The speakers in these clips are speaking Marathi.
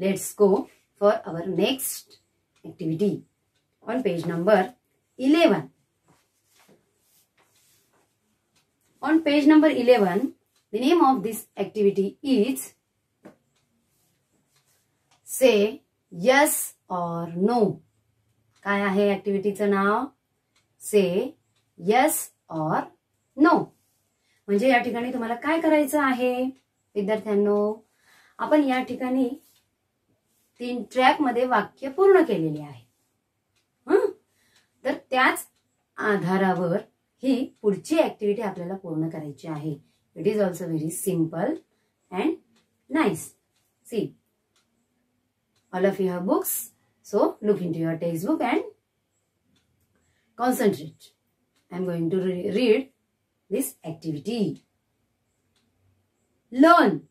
let's go for our next activity on page number 11. On page number 11, the name of this activity is say yes or no. काय आहे ऍक्टिव्हिटीचं नाव? से yes or no. म्हणजे या ठिकाणी तुम्हाला काय करायचं आहे विद्यार्थ्यांनो? आपण या ठिकाणी 3 ट्रॅक मध्ये वाक्य पूर्ण केलेले आहे. तर त्याच आधारावर ही पुढची ऍक्टिव्हिटी आपल्याला पूर्ण करायची आहे. It is also very simple and nice. See, all of you have books, so look into your textbook and concentrate. I am going to read this activity. Learn,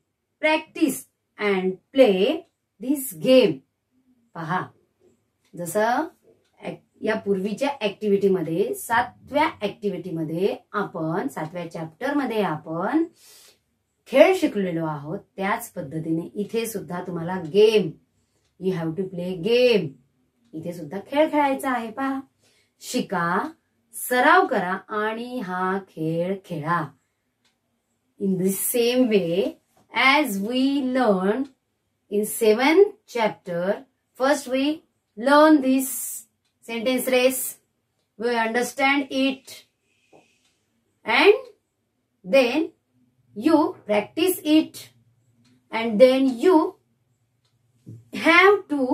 practice and play this game. पहा, जसं या पूर्वीच्या ऍक्टिव्हिटी मध्ये 7व्या ऍक्टिव्हिटी मध्ये आपण 7व्या चॅप्टर मध्ये आपण खेळ शिकलेलो आहोत. त्याच पद्धतीने इथे सुद्धा तुम्हाला game, you have to play game. इथे सुद्धा खेळ खेळायचा आहे. पहा, शिका, सराव करा आणि हा खेळ खेळा. In the same way as we learn in 7th chapter, first we learn this sentence race, we understand it, and then you practice it, and then you have to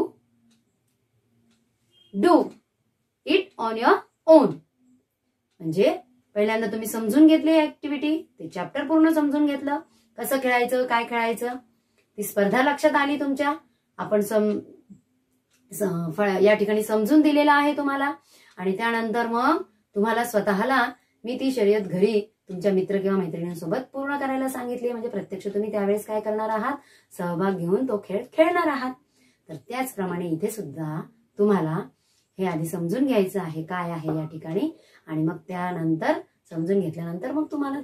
do it on your own. म्हणजे पहिल्यांदा तुम्ही समजून घेतली ऍक्टिव्हिटी, ते चॅप्टर पूर्ण समजून घेतलं, कसं खेळायचं, काय खेळायचं, ती स्पर्धा लक्षात आली तुमच्या. आपण या ठिकाणी समजून दिलेलं आहे तुम्हाला. आणि त्यानंतर मग तुम्हाला स्वतःला मी ती शर्यत घरी तुमच्या मित्र किंवा मैत्रिणींसोबत पूर्ण करायला सांगितली. म्हणजे प्रत्यक्ष तुम्ही त्यावेळेस काय करणार आहात, सहभाग घेऊन तो खेळ खेळणार आहात. तर त्याचप्रमाणे इथे सुद्धा तुम्हाला हे आधी समजून घ्यायचं आहे काय आहे या ठिकाणी, आणि मग त्यानंतर समजून घेतल्यानंतर मग तुम्हाला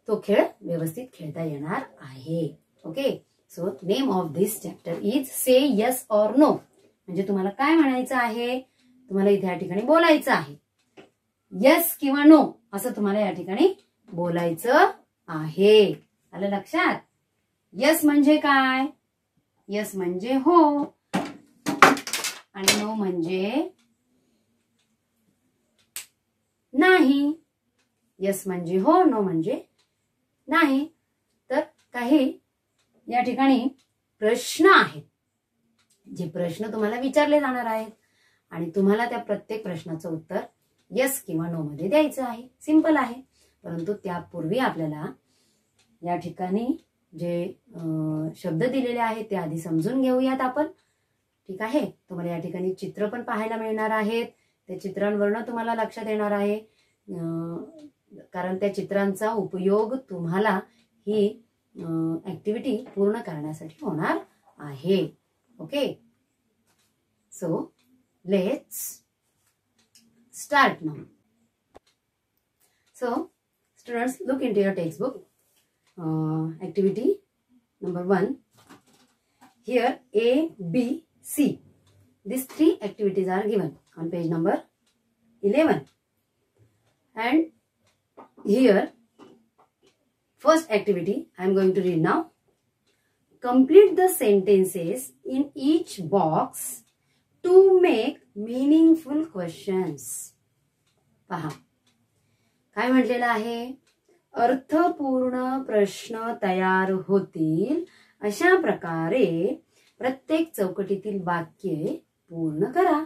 तो खेळ व्यवस्थित खेळता येणार आहे. Okay, so name of this chapter is say yes or no. म्हणजे तुम्हाला काय म्हणायचं आहे, तुम्हाला इथे या ठिकाणी बोलायचं आहे. यस किंवा नो असं तुम्हाला या ठिकाणी बोलायचं आहे. आलं लक्षात? यस म्हणजे काय? यस म्हणजे हो आणि नो म्हणजे नाही. यस म्हणजे हो, नो म्हणजे नाही. तर काही या ठिकाणी प्रश्न आहेत, जे प्रश्न तुम्हाला विचारले जाणार आहेत आणि तुम्हाला त्या प्रत्येक प्रश्नाचं उत्तर यस किंवा नो मध्ये द्यायचं आहे. सिंपल आहे. परंतु त्यापूर्वी आपल्याला या ठिकाणी जे शब्द दिलेले आहेत ते आधी समजून घेऊयात आपण. ठीक आहे, तुम्हाला या ठिकाणी चित्र पण पाहायला मिळणार आहेत. त्या चित्रांवरनं तुम्हाला लक्षात येणार आहे, कारण त्या चित्रांचा उपयोग तुम्हाला ही ऍक्टिव्हिटी पूर्ण करण्यासाठी होणार आहे. Okay, so let's start now. So students, look into your textbook. Activity number 1. Here A, B, C. These 3 activities are given on page number 11. And here, first activity I am going to read now. Complete the sentences in each box to make meaningful questions. पहा, काय म्हटलेलं आहे? अर्थपूर्ण प्रश्न तयार होतील अशा प्रकारे प्रत्येक चौकटीतील वाक्ये पूर्ण करा.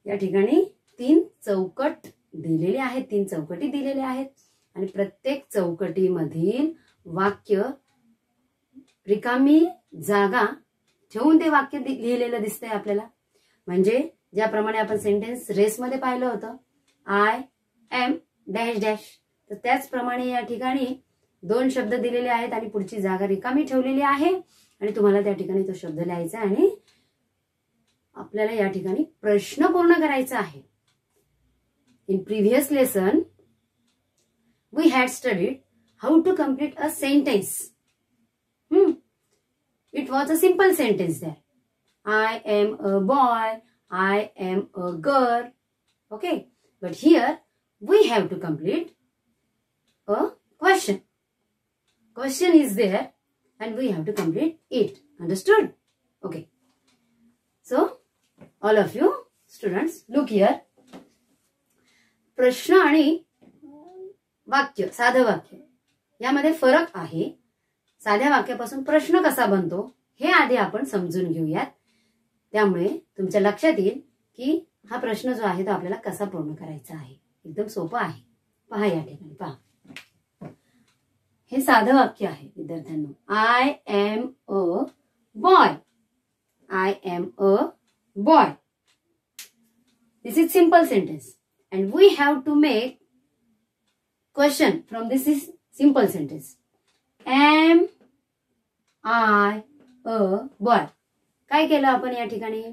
या ठिकाणी 3 चौकट दिलेले आहेत, 3 चौकटी दिलेल्या आहेत आणि प्रत्येक चौकटीमधील वाक्य रिकामी जागा ठेवून ते वाक्य लिहिलेलं दिसतंय आपल्याला. म्हणजे ज्याप्रमाणे आपण सेंटेन्स रेस मध्ये पाहिलं होतं, आय एम डॅश डॅश, तर त्याचप्रमाणे या ठिकाणी 2 शब्द दिलेले आहेत आणि पुढची जागा रिकामी ठेवलेली आहे आणि तुम्हाला त्या ठिकाणी तो शब्द लिहायचा आणि आपल्याला या ठिकाणी प्रश्न पूर्ण करायचा आहे. In previous lesson we had studied how to complete a sentence. it was a simple sentence there. I am a boy, I am a girl. Okay, but here we have to complete a question. Question is there and we have to complete it. Understood? Okay. So, all of you students, look here. प्रश्न आणि वाक्य, साधं वाक्य यामध्ये फरक आहे. साध्या वाक्यापासून प्रश्न कसा बनतो हे आधी आपण समजून घेऊयात. त्यामुळे तुमच्या लक्षात येईल की हा प्रश्न जो आहे तो आपल्याला कसा पूर्ण करायचा आहे. एकदम सोपा आहे. पहा या ठिकाणी पहा. हे साधं वाक्य आहे विद्यार्थ्यांनो. I am a boy. I am a boy. This is simple sentence and we have to make question from this is simple sentence. Am I a boy? काय केलं आपण या ठिकाणी?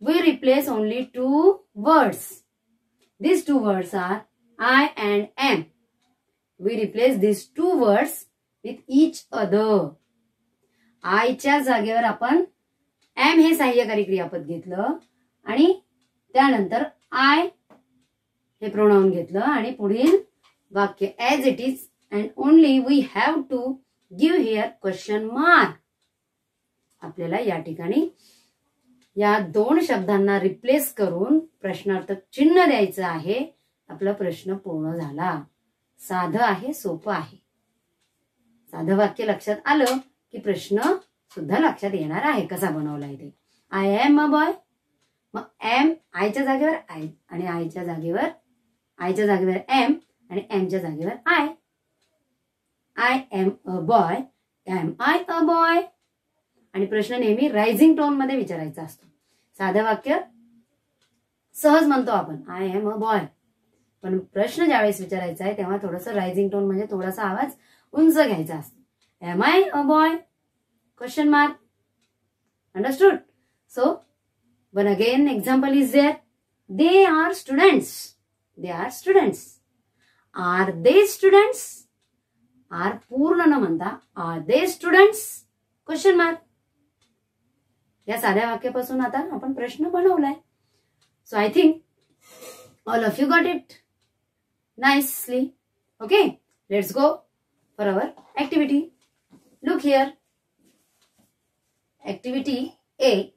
We replace only two words. These two words are I and am. We replace these two words with each other. I च्या जागेवर आपण am हे सहाय्यकारी क्रियापद घेतलं आणि त्यानंतर आय हे प्रोनाउन घेतलं आणि पुढील वाक्य as it is and only we have to give here question mark. आपल्याला या ठिकाणी या दोन शब्दांना रिप्लेस करून प्रश्नार्थक चिन्ह द्यायचं आहे. आपला प्रश्न पूर्ण झाला. साधं आहे, सोपं आहे. साधं वाक्य लक्षात आलं की प्रश्न सुद्धा लक्षात येणार आहे कसा बनवलाय ते. I am a boy. मग एम आयच्या जागेवर आय आणि आयच्या जागेवर एम आणि एमच्या जागेवर I. I am a boy. Am I a boy. आणि प्रश्न नेहमी रायझिंग टोन मध्ये विचारायचा असतो. साधं वाक्य सहज म्हणतो आपण आय एम अ बॉय, पण प्रश्न ज्यावेळेस विचारायचा आहे तेव्हा थोडंसं रायझिंग टोन म्हणजे थोडासा आवाज उंच घ्यायचा असतो. Am I a boy? Question mark. Understood? So one again example is there. They are students. They are students. Are they students? Are पूर्ण न म्हणता are they students? Question mark. या साध्या वाक्यापासून आता आपण प्रश्न बनवलाय. So I think all of you got it nicely. Okay, let's go for our activity. Look here. Activity A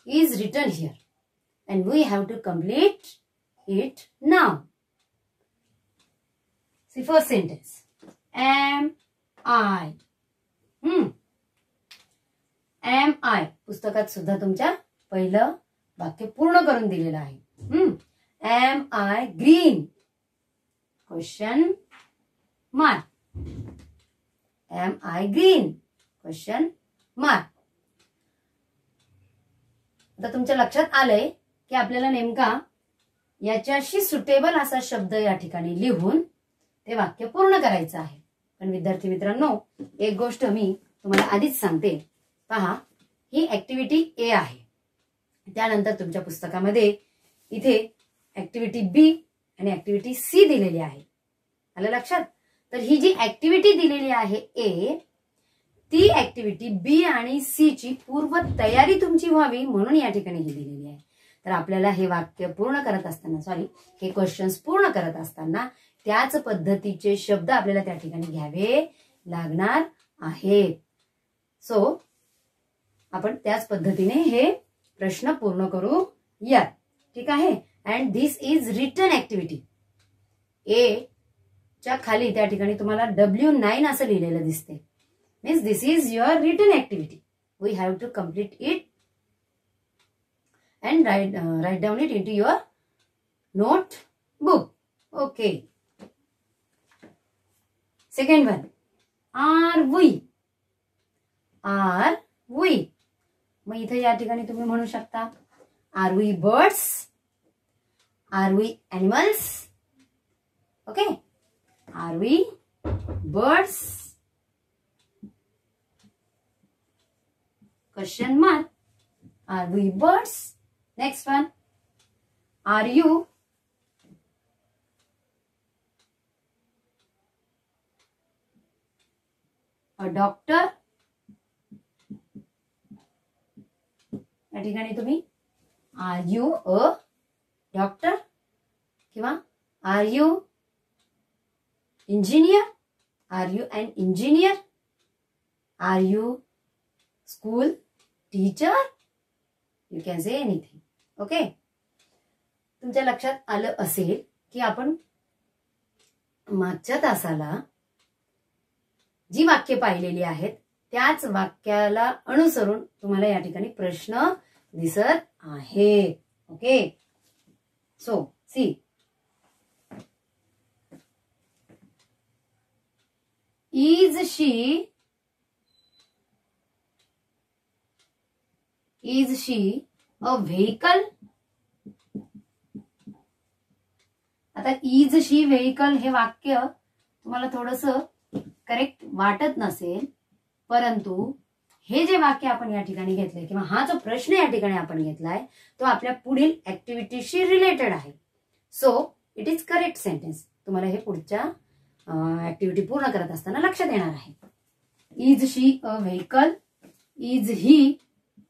is written here and we have to complete it now. See first sentence. Am I? Am I? पुस्तकात सुद्धा तुमच्या पहिलं वाक्य पूर्ण करून दिलेलं आहे. Am I green? Question mark. Am I green? Question mark. आता तुमच्या लक्षात आलंय की आपल्याला नेमका याच्याशी सुटेबल असा शब्द या ठिकाणी लिहून ते वाक्य पूर्ण करायचं आहे. पण विद्यार्थी मित्रांनो, एक गोष्ट मी तुम्हाला आधीच सांगते. पहा, ही ऍक्टिव्हिटी ए आहे. त्यानंतर तुमच्या पुस्तकामध्ये इथे ऍक्टिव्हिटी बी आणि ऍक्टिव्हिटी सी दिलेली आहे. आलं लक्षात? तर ही जी ऍक्टिव्हिटी दिलेली आहे ए, ती ऍक्टिव्हिटी बी आणि सी ची पूर्व तयारी तुमची व्हावी म्हणून या ठिकाणी ही दिलेली आहे. तर आपल्याला हे वाक्य पूर्ण करत असताना हे क्वेश्चन्स पूर्ण करत असताना त्याच पद्धतीचे शब्द आपल्याला त्या ठिकाणी घ्यावे लागणार आहेत. सो आपण त्याच पद्धतीने हे प्रश्न पूर्ण करू या. ठीक आहे. And this is written activity. A च्या खाली त्या ठिकाणी तुम्हाला W9 असं लिहिलेलं दिसते. Means this is your written activity. We have to complete it and write down it into your notebook. Okay. Second one. Are we? Are we? मग इथे या ठिकाणी तुम्ही म्हणू शकता Are we birds? Are we animals? Okay. Are we birds? Question mark. Are we birds? Next one. Are you? A doctor? या ठिकाणी तुम्ही आर यू अ डॉक्टर किंवा are you engineer, are you an engineer, are you school teacher, you can say anything. Okay, तुमच्या लक्षात आलं असेल की आपण मागच्या तासाला जी वाक्य पाहिलेली आहेत त्याच वाक्याला अनुसरून तुम्हाला या ठिकाणी प्रश्न दिसत आहे. Okay, so see, is she a vehicle. आता इज शी व्हेकल हे वाक्य तुम्हाला थोडस करेक्ट वाटत नसेल, परंतु हे जे वाक्य आपण या ठिकाणी घेतलंय किंवा हा जो प्रश्न या ठिकाणी आपण घेतलाय तो आपल्या पुढील ऍक्टिव्हिटीशी रिलेटेड आहे. So it is correct sentence. तुम्हाला हे पुढच्या ऍक्टिव्हिटी पूर्ण करत असताना लक्षात येणार आहे. Is she a vehicle, is he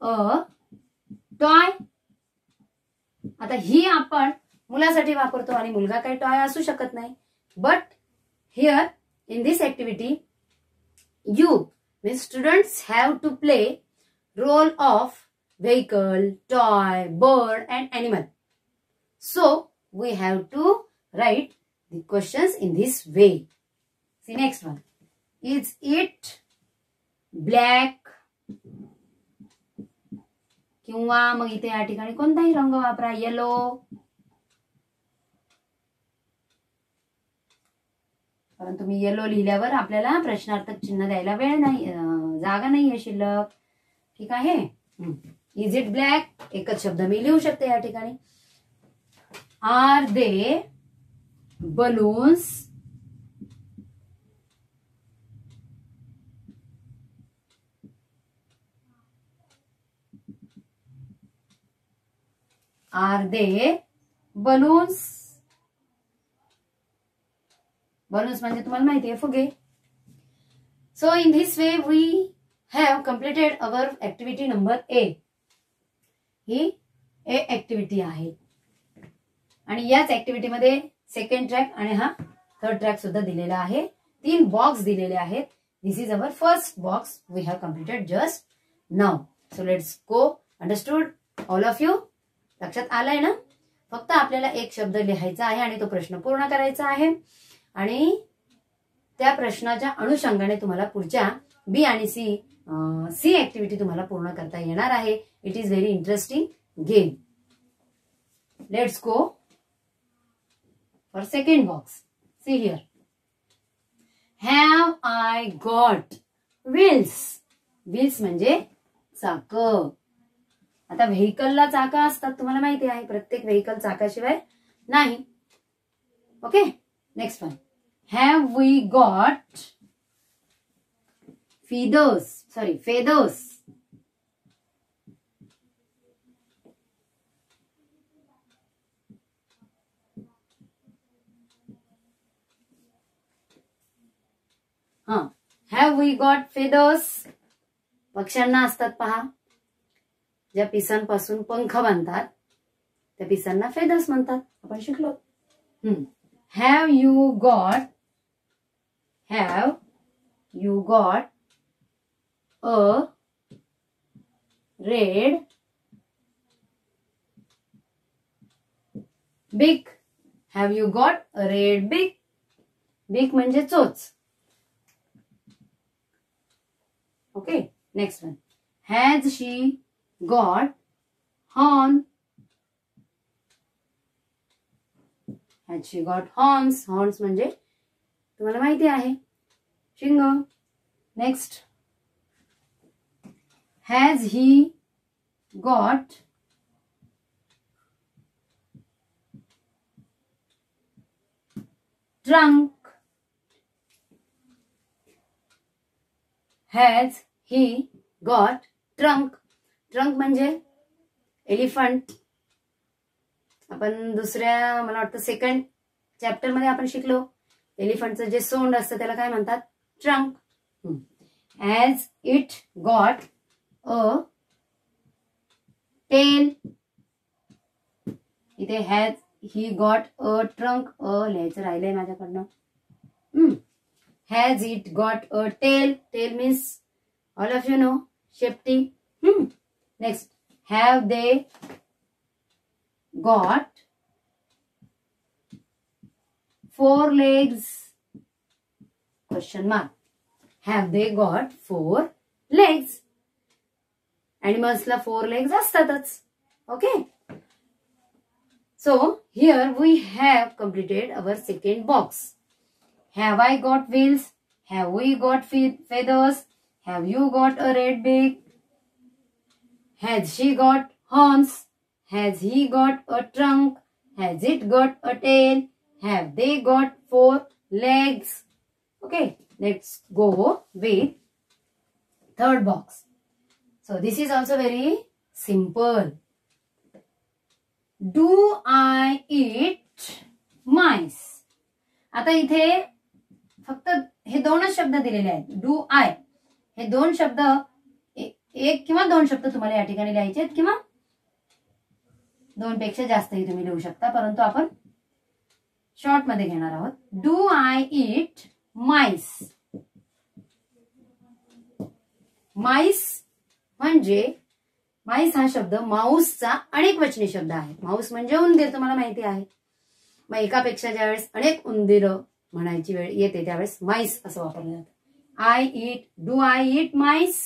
a toy. आता ही आपण मुलासाठी वापरतो आणि मुलगा काही टॉय असू शकत नाही. But here in this activity you means students have to play role of vehicle, toy, bird and animal. So we have to write the questions in this way. See next one. Is it black? किंवा मग इथे या ठिकाणी कोणताही रंग वापरा, येलो. परंतु मी येलो लिहिल्यावर आपल्याला प्रश्नार्थक चिन्ह द्यायला वेळ नाही, जागा नाही आहे शिल्लक. ठीक आहे. इज इट ब्लॅक एकच शब्द मी लिहू शकते या ठिकाणी. Are they balloons? Are they balloons? Balloons म्हणजे तुम्हाला माहिती आहे फुगे. So in this way we have completed our activity number A. ही ए ऍक्टिव्हिटी आहे आणि याच ऍक्टिव्हिटी मध्ये सेकंड ट्रॅक आणि हा थर्ड ट्रॅक सुद्धा दिलेला आहे. 3 बॉक्स दिलेले आहेत. This is our first box we have completed just now. So let's go. Understood all of you? लक्षात आलंय ना? फक्त आपल्याला एक शब्द लिहायचा आहे आणि तो प्रश्न पूर्ण करायचा आहे आणि त्या प्रश्नाच्या अनुषंगाने तुम्हाला पुढच्या बी आणि सी ऍक्टिव्हिटी तुम्हाला पूर्ण करता येणार आहे. It is very interesting game. Let's go for second box. See here. Have I got wheels? Wheels म्हणजे चाक. आता व्हेकलला चाका असतात तुम्हाला माहिती आहे. प्रत्येक व्हेकल चाकाशिवाय नाही. Okay, next one. Have we got feathers? Feathers. Have we got feathers? पक्ष्यांना असतात पहा. ज्या पिसांपासून पंख बांधतात त्या पिसांना फेदर्स म्हणतात. आपण शिकलो. Have you got a red beak? Have you got a red beak? Beak म्हणजे चोच. Okay, next one. Has she got horn? Has she got horns? Horns म्हणजे तुम्हाला माहिती आहे शिंग. Next. Has he got trunk? Has he got trunk? Trunk म्हणजे एलिफंट. आपण दुसऱ्या मला वाटतं सेकंड चॅप्टर मध्ये आपण शिकलो एलिफंटचं जे सोंड असतं त्याला काय म्हणतात? Trunk. Has it got a tail. इथे has he got a trunk. लिहायचं राहिलंय माझ्याकडनं. Has it got a tail. Tail means all of you know शेपटी. Next, have they got 4 legs? Question mark. Have they got 4 legs? Animalsला 4 legs असतातच. Okay. So here we have completed our second box. Have I got wheels? Have we got feathers? Have you got a red beak? Has she got horns? Has he got a trunk? Has it got a tail? Have they got 4 legs? Okay, let's go with third box. So this is also very simple. Do I eat mice? आता इथे फक्त हे दोनच शब्द दिलेले आहेत. डू आय हे 2 शब्द, एक किंवा 2 शब्द तुम्हाला या ठिकाणी लिहायचे आहेत, किंवा 2 पेक्षा जास्तही तुम्ही लिहू शकता, परंतु आपण शॉर्ट मध्ये घेणार आहोत. डू आय इट माइस? माइस म्हणजे, माइस हा शब्द माऊसचा अनेक वचनी शब्द आहे. माऊस म्हणजे उंदीर, तुम्हाला माहिती आहे. मग एकापेक्षा ज्यावेळेस अनेक उंदीर म्हणायची वेळ येते त्यावेळेस माइस असं वापरलं जातं. I eat, do I eat mice?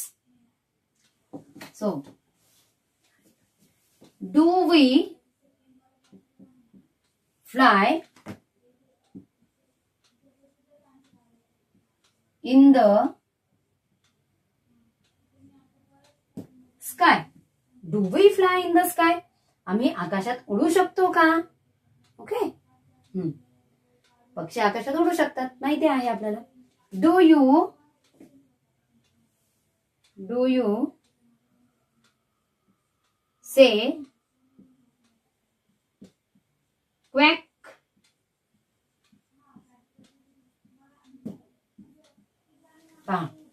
So do we fly in the sky? Do we fly in the sky? आम्ही आकाशात उडू शकतो का? ओके. पक्षी आकाशात उडू शकतात, माहिती आहे आपल्याला. Do you say quack?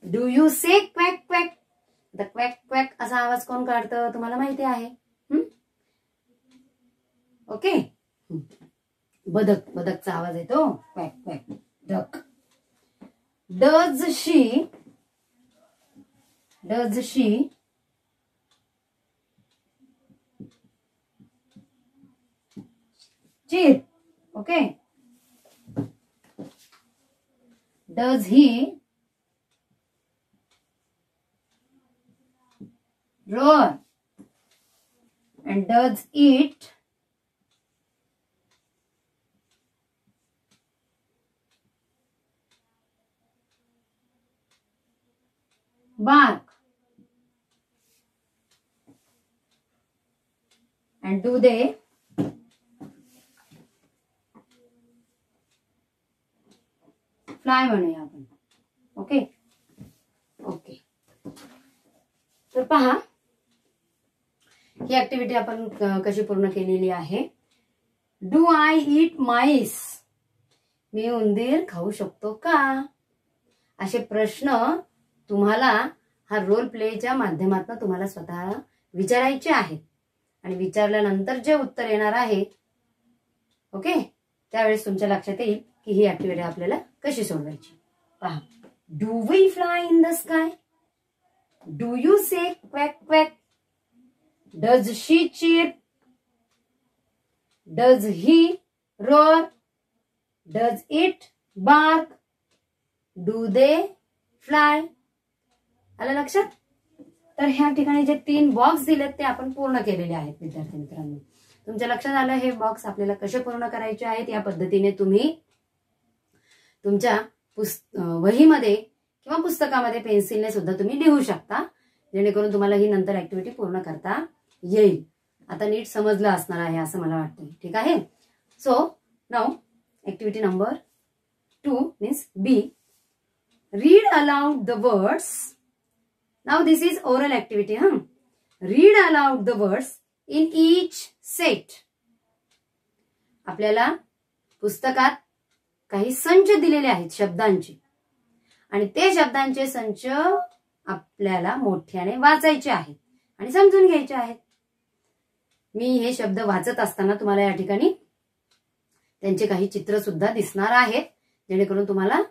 Do you say quack quack? The quack quack असा आवाज कोण काढतं तुम्हाला माहिती आहे. ओके. बदक, बदकचा आवाज येतो क्वॅक क्वॅक. डक. डज शी चीर? Okay. Does he roar? And does it bark? And do they fly? म्हणूया आपण. ओके. ओके. तर पहा, ही ऍक्टिव्हिटी आपण कशी पूर्ण केलेली आहे. Do I eat mice? मी उंदीर खाऊ शकतो का? असे प्रश्न तुम्हाला हा रोल प्लेच्या माध्यमातून तुम्हाला स्वतः विचारायचे आहेत. आणि विचारल्यानंतर जे उत्तर येणार आहे, ओके, त्यावेळेस तुमच्या लक्षात येईल की ही ऍक्टिव्हिटी आपल्याला कशी सोडवायची. पहा. Do we fly in the sky? Do you say quack quack? Does she chirp? Does he roar? Does it bark? Do they fly? आलं लक्षात? तर ह्या ठिकाणी जे 3 बॉक्स दिलेत ते आपण पूर्ण केलेले आहेत विद्यार्थी मित्रांनो. तुमच्या लक्षात आलं हे बॉक्स आपल्याला कसे पूर्ण करायचे आहेत. या पद्धतीने तुम्ही तुमच्या वहीमध्ये किंवा पुस्तकामध्ये पेन्सिलने सुद्धा तुम्ही लिहू शकता, जेणेकरून तुम्हाला ही नंतर ऍक्टिव्हिटी पूर्ण करता येईल. आता नीट समजलं असणार आहे असं मला वाटतं. ठीक आहे. So now activity number 2 means B. Read aloud the words. Now this is oral activity. Read aloud the words in each set. आपल्याला पुस्तकात काही संच दिलेले आहेत शब्दांचे, आणि ते शब्दांचे संच आपल्याला मोठ्याने वाचायचे आहेत आणि समजून घ्यायचे आहेत. मी हे शब्द वाचत असताना तुम्हाला या ठिकाणी त्यांचे काही चित्र सुद्धा दिसणार आहेत, जेणेकरून तुम्हाला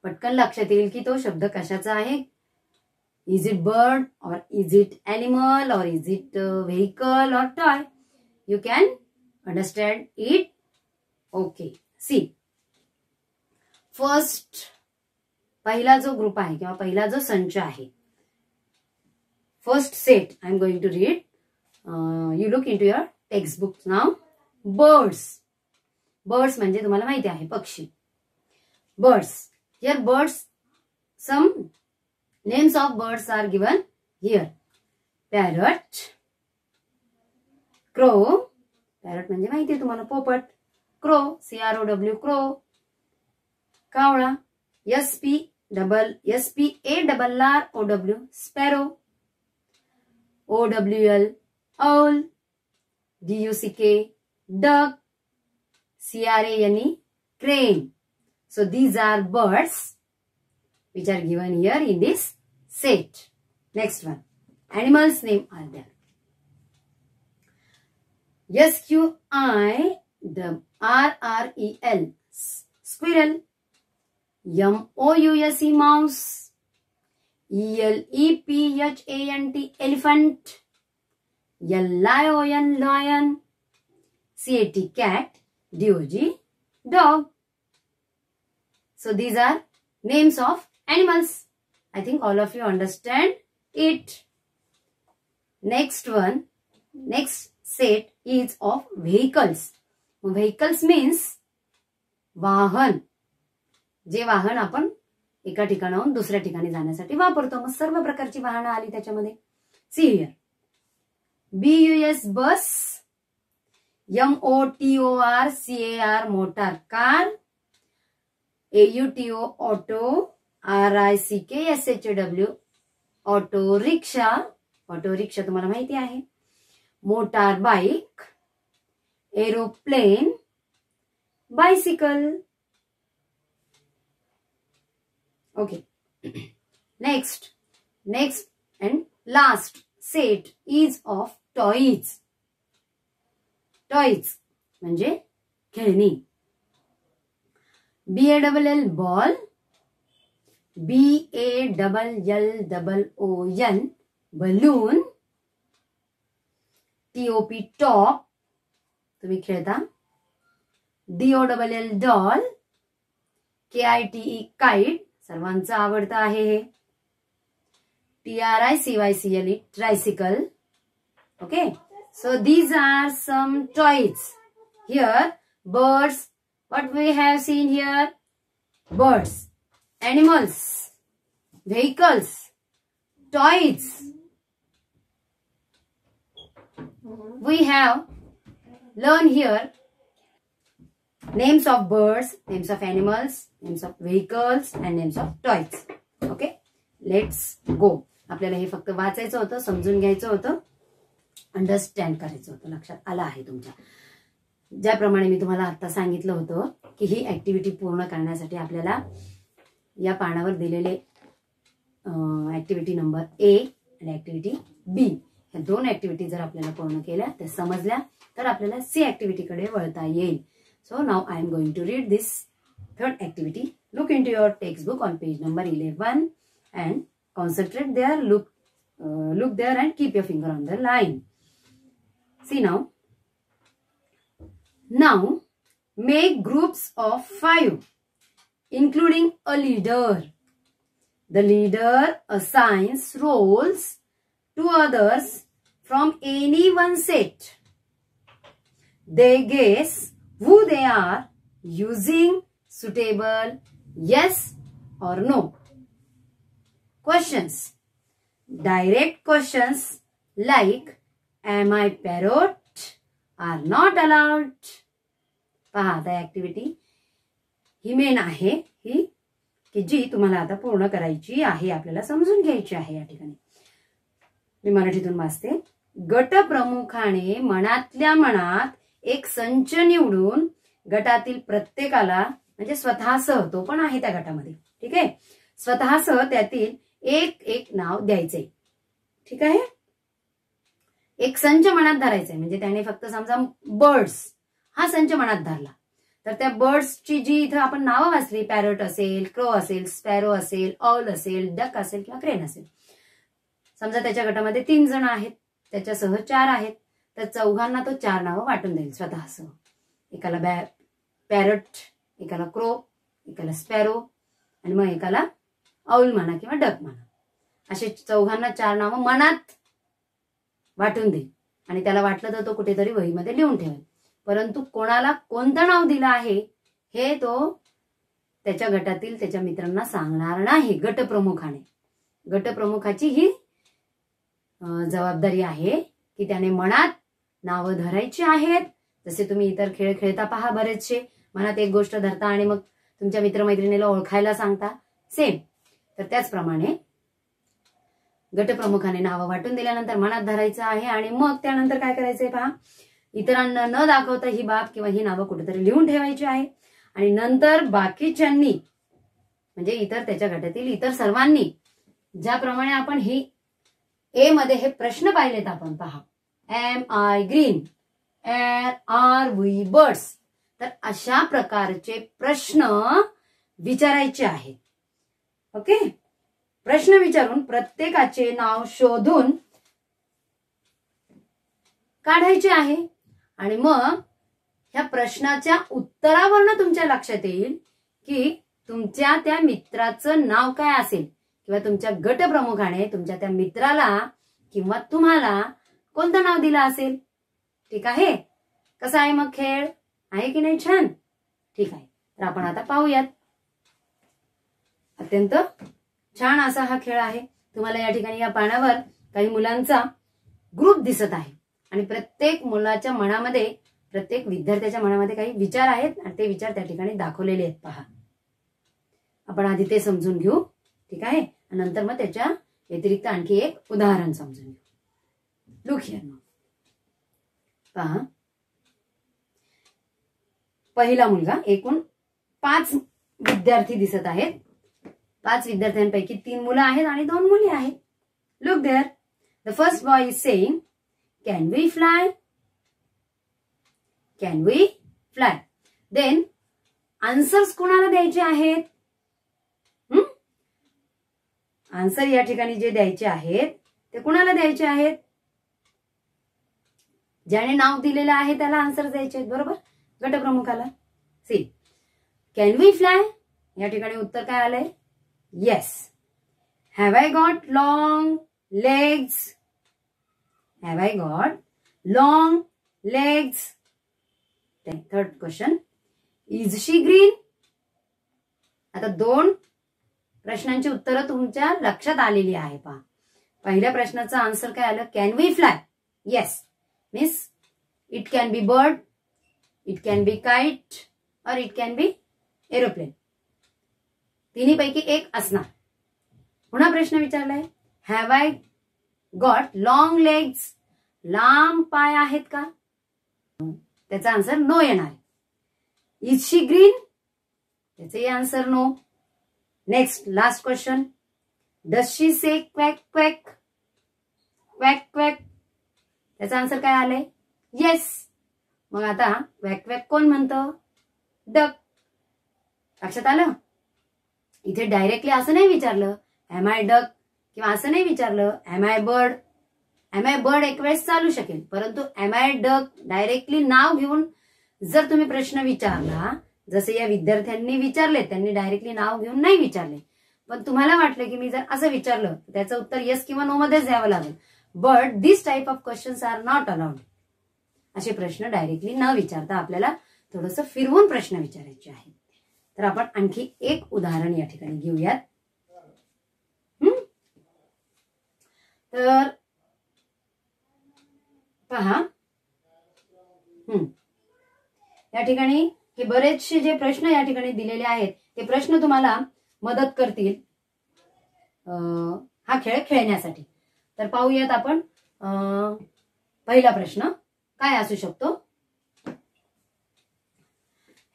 पटकन लक्षात येईल की तो शब्द कशाचा आहे. Is it bird or is it animal or is it vehicle or toy? You can understand it. Okay. See. First, पहिला जो ग्रुप आहे किंवा पहिला जो संच आहे. First set I am going to read. You look into your textbooks now. Birds. Birds म्हणजे तुम्हाला माहिती आहे पक्षी. Birds. Here birds, some names of birds are given here. Parrot, crow, parrot म्हणजे माहिती आहे तुम्हाला पोपट, crow, CROW, crow, कावळा, SPARROW, sparrow, OWL, owl, DUCK, duck, CRANE, crane. So these are birds which are given here in this set. Next one. Animals name are there. SQUIRREL, squirrel. MOUSE, mouse. ELEPHANT, elephant. LION, lion. CAT, cat. DOG, dog. So these are names of animals. I think all of you understand it. Next one, next set is of vehicles. Vehicles means वाहन. जे वाहन आपण एका ठिकाणाहून दुसऱ्या ठिकाणी जाण्यासाठी वापरतो. मग सर्व प्रकारची वाहनं आली त्याच्यामध्ये. See here. BUS, bus. MOTORCAR, motor, car. AUTO, auto. RICKSHAW, auto rickshaw. Auto rickshaw तुम्हाला माहिती आहे. Motor bike, aeroplane, bicycle. Okay. Next and last set is of toys. Toys म्हणजे खेळणी. BALL, ball. BALLON, balloon. TOP, top, तुम्ही खेळता. DOLL, doll. KITE, kite, सर्वांचं आवडतं आहे हे. TRICYCLE, tricycle. Okay, so these are some toys. Here birds, what we have seen here, birds, animals, vehicles, toys. We have learned here names of birds, names of animals, names of vehicles and names of toys. Okay, let's go. आपल्याला हे फक्त वाचायचं होतं, समजून घ्यायचं होतं, अंडरस्टँड करायचं होतं. लक्षात आलं आहे तुमच्या. ज्याप्रमाणे मी तुम्हाला आता सांगितलं होतं की ही ऍक्टिव्हिटी पूर्ण करण्यासाठी आपल्याला या पानावर दिलेले ऍक्टिव्हिटी नंबर A आणि ऍक्टिव्हिटी B या दोन ऍक्टिव्हिटी जर आपल्याला पूर्ण केल्या, त्या समजल्या, तर आपल्याला C ऍक्टिव्हिटीकडे वळता येईल. So now I am going to read this third activity. Look into your textbook on page number 11 and concentrate there. Look there and keep your finger on the line. See now. Now make groups of 5, including a leader. The leader assigns roles to others from any one set. They guess who they are using suitable yes or no questions. Direct questions like am I parrot are not allowed. पहा आता ऍक्टिव्हिटी ही मेन आहे, ही की जी तुम्हाला आता पूर्ण करायची आहे, आपल्याला समजून घ्यायची आहे. या ठिकाणी मी मराठीतून वाचते. गट प्रमुखाने मनातल्या मनात एक संच निवडून गटातील प्रत्येकाला, म्हणजे स्वतःसह, तो पण आहे त्या गटामध्ये, ठीक आहे, स्वतःसह त्यातील एक एक नाव द्यायचे. ठीक आहे. एक संच मनात धरायचा आहे. म्हणजे त्याने फक्त समजा बर्ड्स हा संच मनात धरला, तर त्या बर्ड्सची जी इथं आपण नावं वाचली, पॅरट असेल, क्रो असेल, स्पॅरो असेल, ऑल असेल, डक असेल किंवा क्रेन असेल. समजा त्याच्या गटामध्ये 3 जण आहेत, त्याच्यासह 4 आहेत, तर चौघांना तो 4 नावं वाटून देईल स्वतःसह. एकाला पॅरट, एकाला क्रो, एकाला स्पॅरो आणि मग एकाला ऑल म्हणा किंवा डक म्हणा. असे चौघांना 4 नावं मनात वाटून देईल आणि त्याला वाटलं तर तो कुठेतरी वहीमध्ये लिहून ठेवेल. परंतु कोणाला कोणतं नाव दिलं आहे हे तो त्याच्या गटातील त्याच्या मित्रांना सांगणार नाही गटप्रमुखाने. गटप्रमुखाची ही जबाबदारी आहे की त्याने मनात नावं धरायची आहेत. जसे तुम्ही इतर खेळ खेळता पहा, बरेचसे मनात एक गोष्ट धरता आणि मग तुमच्या मित्रमैत्रिणीला ओळखायला सांगता, सेम. तर त्याचप्रमाणे गटप्रमुखाने नावं वाटून दिल्यानंतर मनात धरायचं आहे आणि मग त्यानंतर काय करायचंय पहा, इतरांना न दाखवता ही बाब किंवा ही नावं कुठेतरी लिहून ठेवायची आहे. आणि नंतर बाकीच्यांनी म्हणजे इतर त्याच्या गटातील इतर सर्वांनी ज्याप्रमाणे आपण ही ए मध्ये हे प्रश्न पाहिलेत आपण पहा, am I green, are we birds, तर अशा प्रकारचे प्रश्न विचारायचे आहेत. ओके, प्रश्न विचारून प्रत्येकाचे नाव शोधून काढायचे आहे आणि मग ह्या प्रश्नाच्या उत्तरावरनं तुमच्या लक्षात येईल की तुमच्या त्या मित्राचं नाव काय असेल किंवा तुमच्या गटप्रमुखाने तुमच्या त्या मित्राला किंवा तुम्हाला कोणतं नाव दिलं असेल. ठीक आहे, कसा आहे मग खेळ, आहे की नाही छान? ठीक आहे, तर आपण आता पाहूयात. अत्यंत छान असा हा खेळ आहे. तुम्हाला या ठिकाणी या पानावर काही मुलांचा ग्रुप दिसत आहे आणि प्रत्येक मुलाच्या मनामध्ये, प्रत्येक विद्यार्थ्याच्या मनामध्ये काही विचार आहेत आणि ते विचार त्या ठिकाणी दाखवलेले आहेत पहा. आपण आधी ते समजून घेऊ. ठीक आहे, नंतर मग त्याच्या व्यतिरिक्त आणखी एक उदाहरण समजून घेऊ. Look here now. पहा, पहिला मुलगा, एकूण 5 विद्यार्थी दिसत आहेत. 5 विद्यार्थ्यांपैकी 3 मुलं आहेत आणि 2 मुली आहेत. Look there. The first boy is saying, can we fly? Can we fly? Then answers कोणाला द्यायचे आहेत? आन्सर या ठिकाणी जे द्यायचे आहेत ते कुणाला द्यायचे आहेत? ज्याने नाव दिलेलं आहे त्याला आन्सर द्यायचे आहेत, बरोबर, गटप्रमुखाला. C, can we fly? या ठिकाणी उत्तर काय आलंय? Yes. Have I got long legs? Have I got long legs? Third question, is she green? आता 2 प्रश्नांची उत्तरं तुमच्या लक्षात आलेली आहे पहा. पहिल्या प्रश्नाचं आन्सर काय आलं? Can we fly? Yes. Means it can be bird, it can be kite और इट कॅन बी एरोप्लेन. तिन्हीपैकी एक असणार. पुन्हा प्रश्न विचारलाय, have I got long legs? लांब पाय आहेत का? त्याचा आन्सर नो येणार आहे. Is she green? त्याचे answer no. Next, last question, does she say quack quack? Quack quack, त्याचा आन्सर काय आलंय? येस. मग आता क्वॅक क्वॅक कोण म्हणतं? डक. लक्षात आलं? इथे डायरेक्टली असं नाही विचारलं एम आय डक किंवा असं नाही विचारलं am I bird. Am I bird एक वेळेस चालू शकेल, परंतु एम आय डक डायरेक्टली नाव घेऊन जर तुम्ही प्रश्न विचारला, जसे या विद्यार्थ्यांनी विचारले, त्यांनी डायरेक्टली नाव घेऊन नाही विचारले, पण तुम्हाला वाटलं की मी जर असं विचारलं तर त्याचं उत्तर येस किंवा नो मध्येच द्यावं लागेल. But this type of questions are not allowed. असे प्रश्न डायरेक्टली न विचारता आपल्याला थोडंसं फिरवून प्रश्न विचारायचे आहेत. तर आपण आणखी एक उदाहरण या ठिकाणी घेऊयात. तर पहा, या ठिकाणी हे बरेचसे जे प्रश्न या ठिकाणी दिलेले आहेत ते प्रश्न तुम्हाला मदत करतील हा खेळ खेळण्यासाठी. तर पाहूयात आपण. पहिला प्रश्न काय असू शकतो?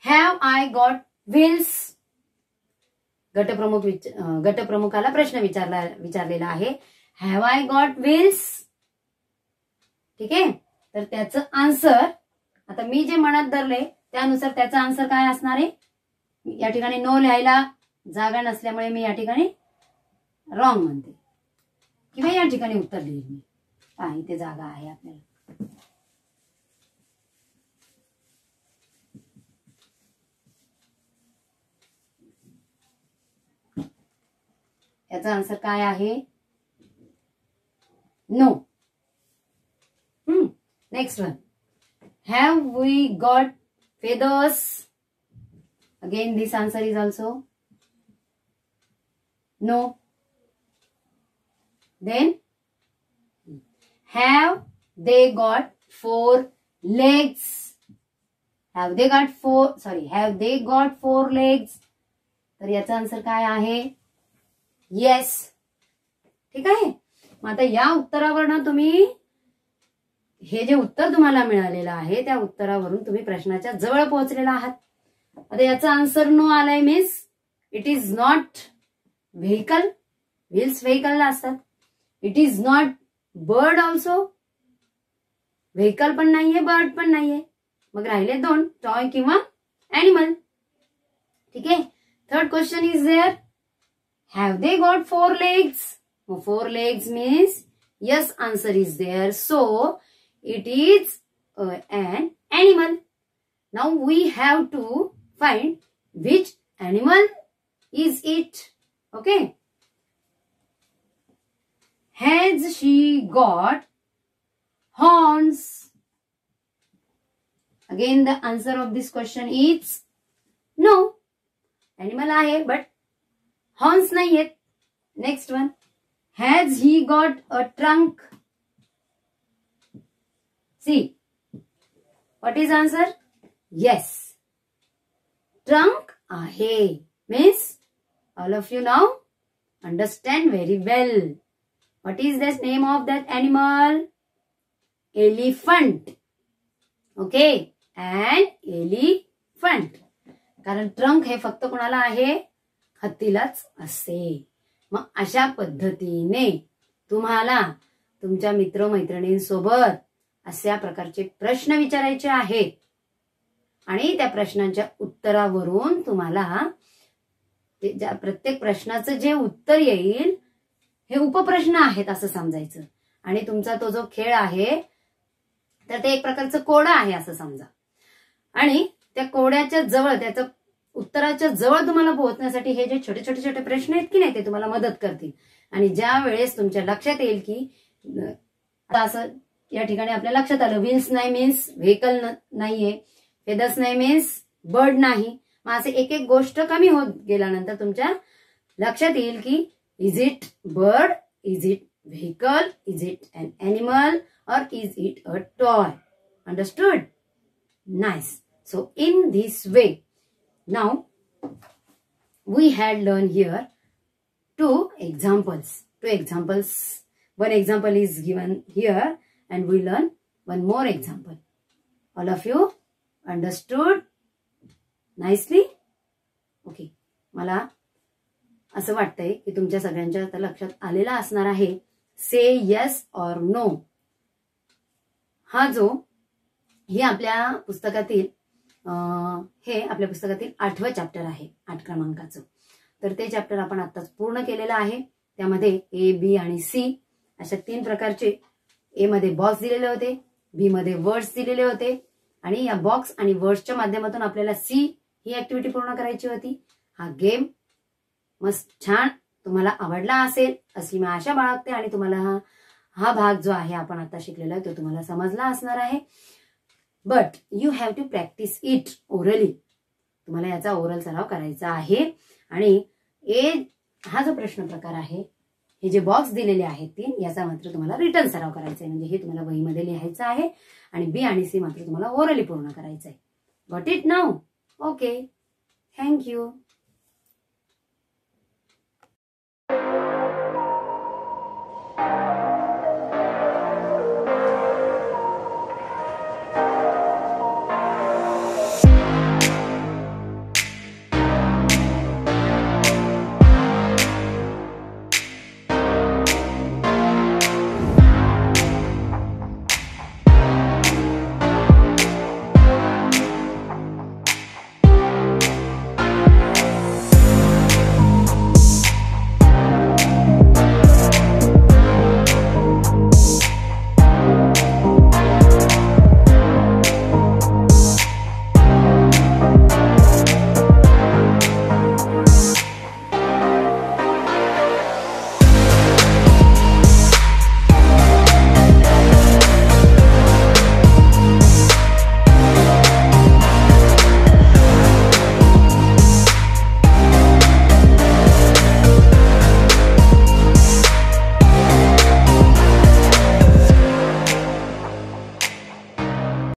Have I got wheels? गटप्रमुखाला प्रश्न विचारलेला आहे, हॅव आय गॉट व्हील्स? ठीक आहे. तर त्याचं आन्सर आता मी जे म्हणत धरले त्यानुसार त्याचा आन्सर काय असणार आहे. या ठिकाणी नो लिहायला जागा नसल्यामुळे मी या ठिकाणी रॉंग म्हणते किंवा या ठिकाणी उत्तर लिहिल मी. इथे जागा आहे आपल्याला. याचा आन्सर काय आहे. No. Next one. Have we got feathers? Again, this answer is also no. Then, have they got 4 legs? Have they got 4 legs? तर याचा आन्सर काय आहे. येस. ठीक आहे. मग आता या उत्तरावरनं तुम्ही हे जे उत्तर तुम्हाला मिळालेलं आहे त्या उत्तरावरून तुम्ही प्रश्नाच्या जवळ पोहोचलेला आहात. आता याचा आन्सर नो आलाय means it is not vehicle. Wheels व्हेकलला असतात. It is not bird also. Vehicle पण नाहीये बर्ड पण नाहीये. मग राहिले 2 टॉय किंवा एनिमल. ठीक आहे. Third question is there. Have they got 4 legs? 4 legs means yes, answer is there. So it is an animal. Now we have to find which animal is it. Okay. Has she got horns? Again the answer of this question is no. Animal आहे but horns नाही आहेत. Next one. Has he got a trunk? See, what is answer? Yes. Trunk आहे. Means all of you now understand very well. What is the name of that animal? Elephant. Okay. An elephant. कारण ट्रंक हे फक्त कोणाला आहे. हत्तीलाच असते. मग अशा पद्धतीने तुम्हाला तुमच्या मित्रमैत्रिणींसोबत अशा प्रकारचे प्रश्न विचारायचे आहेत आणि त्या प्रश्नांच्या उत्तरावरून तुम्हाला प्रत्येक प्रश्नाचं जे उत्तर येईल हे उपप्रश्न आहेत असं समजायचं. आणि तुमचा तो जो खेळ आहे तर ते एक प्रकारचं कोडं आहे असं समजा. आणि त्या कोड्याच्या जवळ त्याचं उत्तराच्या जवळ तुम्हाला पोहोचण्यासाठी हे जे छोटे छोटे छोटे प्रश्न आहेत की नाही ते तुम्हाला मदत करतील. आणि ज्या वेळेस तुमच्या लक्षात येईल की असं या ठिकाणी आपल्या लक्षात आलं व्हील्स नाही मीन्स व्हेकल नाहीये. फेदर्स नाही मीन्स बर्ड नाही. मग असे एक एक गोष्ट कमी होत गेल्यानंतर तुमच्या लक्षात येईल की is it bird, is it vehicle, is it an animal और is it a toy. Understood? Nice. So in this way now we had learned here two examples. One example is given here and we learn one more example. All of you understood nicely? Okay. मला असं वाटतंय की तुमच्या सगळ्यांच्या आता लक्षात आलेला असणार आहे. से yes or no हा जो हे आपल्या पुस्तकातील 8वं चॅप्टर आहे 8 क्रमांकाचं. तर ते चॅप्टर आपण आताच पूर्ण केलेलं आहे. त्यामध्ये ए, बी आणि सी अशा 3 प्रकारचे ए मध्ये बॉक्स दिलेले होते, बी मध्ये वर्ड्स दिलेले होते आणि या बॉक्स आणि वर्ड्सच्या माध्यमातून आपल्याला सी ही ऍक्टिव्हिटी पूर्ण करायची होती. हा गेम मस्त छान तुम्हाला आवडला असेल अशी मी आशा बाळगते आणि तुम्हाला हा भाग जो आहे आपण आता शिकलेला तो तुम्हाला समजला असणार आहे. But you have to practise it orally. तुम्हाला याचा ओरल सराव करायचा आहे. आणि ए हा जो प्रश्न प्रकार आहे हे जे बॉक्स दिलेले आहेत 3 याचा मात्र तुम्हाला रिटर्न सराव करायचा आहे. म्हणजे हे तुम्हाला वहीमध्ये लिहायचं आहे आणि बी आणि सी मात्र तुम्हाला ओरली पूर्ण करायचं आहे. Got it now? Okay. Thank you.